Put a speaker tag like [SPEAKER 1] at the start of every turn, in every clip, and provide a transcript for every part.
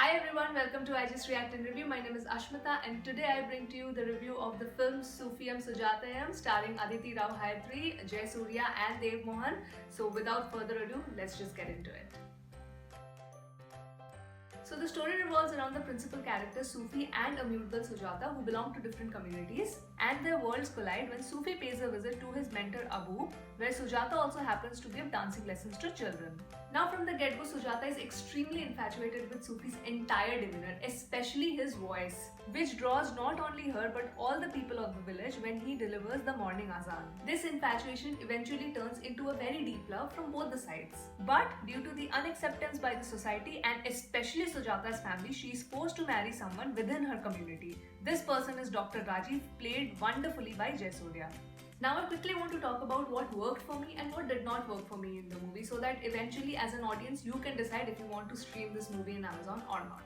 [SPEAKER 1] Hi everyone, welcome to I Just React and Review. My name is Ashmita and today I bring to you the review of the film Sufiyam Sujatayam starring Aditi Rao Hayatri, Jay Surya and Dev Mohan. So without further ado, let's just get into it. So the story revolves around the principal characters Sufi and Amyurdal Sujata who belong to different communities and their worlds collide when Sufi pays a visit to his mentor Abu, where Sujata also happens to give dancing lessons to children. Now from the get-go, Sujata is extremely infatuated with Sufi's entire demeanor, especially his voice, which draws not only her but all the people of the village when he delivers the morning azan. This infatuation eventually turns into a very deep love from both the sides. But due to the unacceptance by the society and especially Sujata's family, she is forced to marry someone within her community. This person is Dr. Rajiv, played wonderfully by Jay Surya. Now I quickly want to talk about what worked for me and what did not work for me in the movie so that eventually as an audience you can decide if you want to stream this movie in Amazon or not.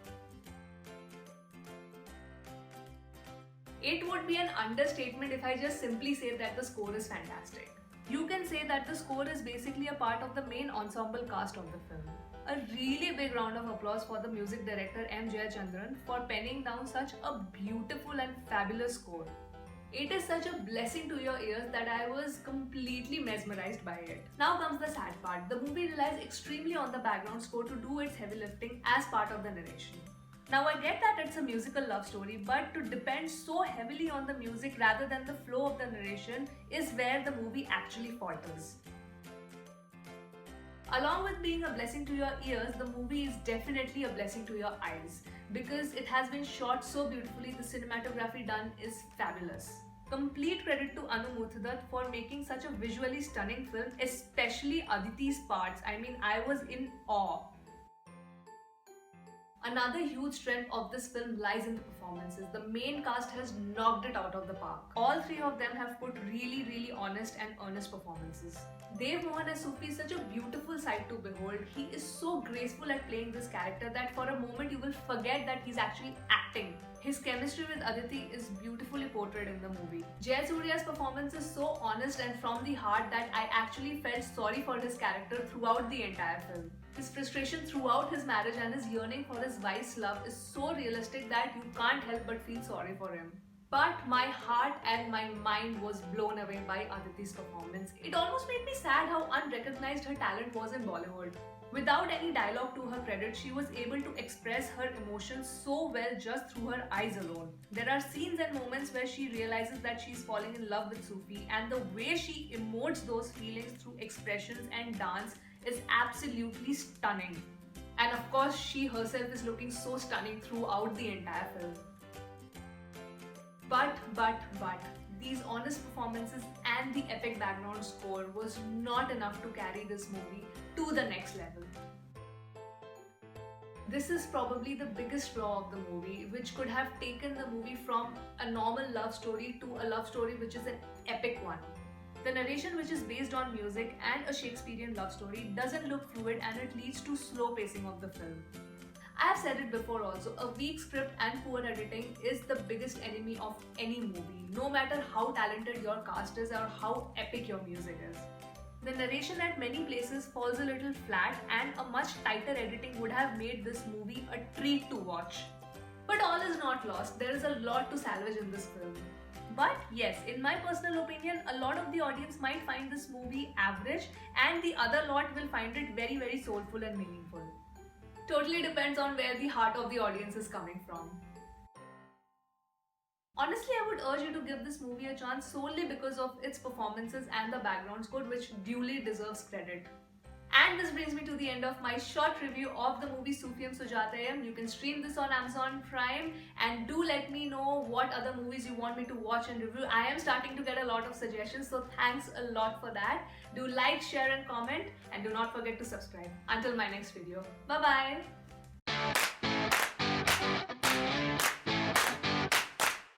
[SPEAKER 1] It would be an understatement if I just simply say that the score is fantastic. You can say that the score is basically a part of the main ensemble cast of the film. A really big round of applause for the music director M. Jayachandran for penning down such a beautiful and fabulous score. It is such a blessing to your ears that I was completely mesmerized by it. Now comes the sad part. The movie relies extremely on the background score to do its heavy lifting as part of the narration. Now I get that it's a musical love story, but to depend so heavily on the music rather than the flow of the narration is where the movie actually falters. Along with being a blessing to your ears, the movie is definitely a blessing to your eyes because it has been shot so beautifully. The cinematography done is fabulous. Complete credit to Anu Murthadat for making such a visually stunning film, especially Aditi's parts. I mean, I was in awe. Another huge strength of this film lies in the performances. The main cast has knocked it out of the park. All three of them have put really honest and earnest performances. Dev Mohan as Sufi is such a beautiful sight to behold. He is so graceful at playing this character that for a moment you will forget that he's actually acting. His chemistry with Aditi is beautifully portrayed in the movie. Jay Surya's performance is so honest and from the heart that I actually felt sorry for his character throughout the entire film. His frustration throughout his marriage and his yearning for his wife's love is so realistic that you can't help but feel sorry for him. But my heart and my mind was blown away by Aditi's performance. It almost made me sad how unrecognized her talent was in Bollywood. Without any dialogue to her credit, she was able to express her emotions so well just through her eyes alone. There are scenes and moments where she realizes that she's falling in love with Sufi, and the way she emotes those feelings through expressions and dance is absolutely stunning. And of course, she herself is looking so stunning throughout the entire film. But, these honest performances and the epic background score was not enough to carry this movie to the next level. This is probably the biggest flaw of the movie, which could have taken the movie from a normal love story to a love story which is an epic one. The narration, which is based on music and a Shakespearean love story, doesn't look fluid and it leads to slow pacing of the film. I've said it before also, a weak script and poor editing is the biggest enemy of any movie, no matter how talented your cast is or how epic your music is. The narration at many places falls a little flat and a much tighter editing would have made this movie a treat to watch. But all is not lost, there is a lot to salvage in this film. But yes, in my personal opinion, a lot of the audience might find this movie average and the other lot will find it very soulful and meaningful. Totally depends on where the heart of the audience is coming from. Honestly, I would urge you to give this movie a chance solely because of its performances and the background score, which duly deserves credit. And this brings me to the end of my short review of the movie Sufiyam Sujatayam. You can stream this on Amazon Prime and do let me know what other movies you want me to watch and review. I am starting to get a lot of suggestions, so thanks a lot for that. Do like, share and comment and do not forget to subscribe. Until my next video. Bye bye.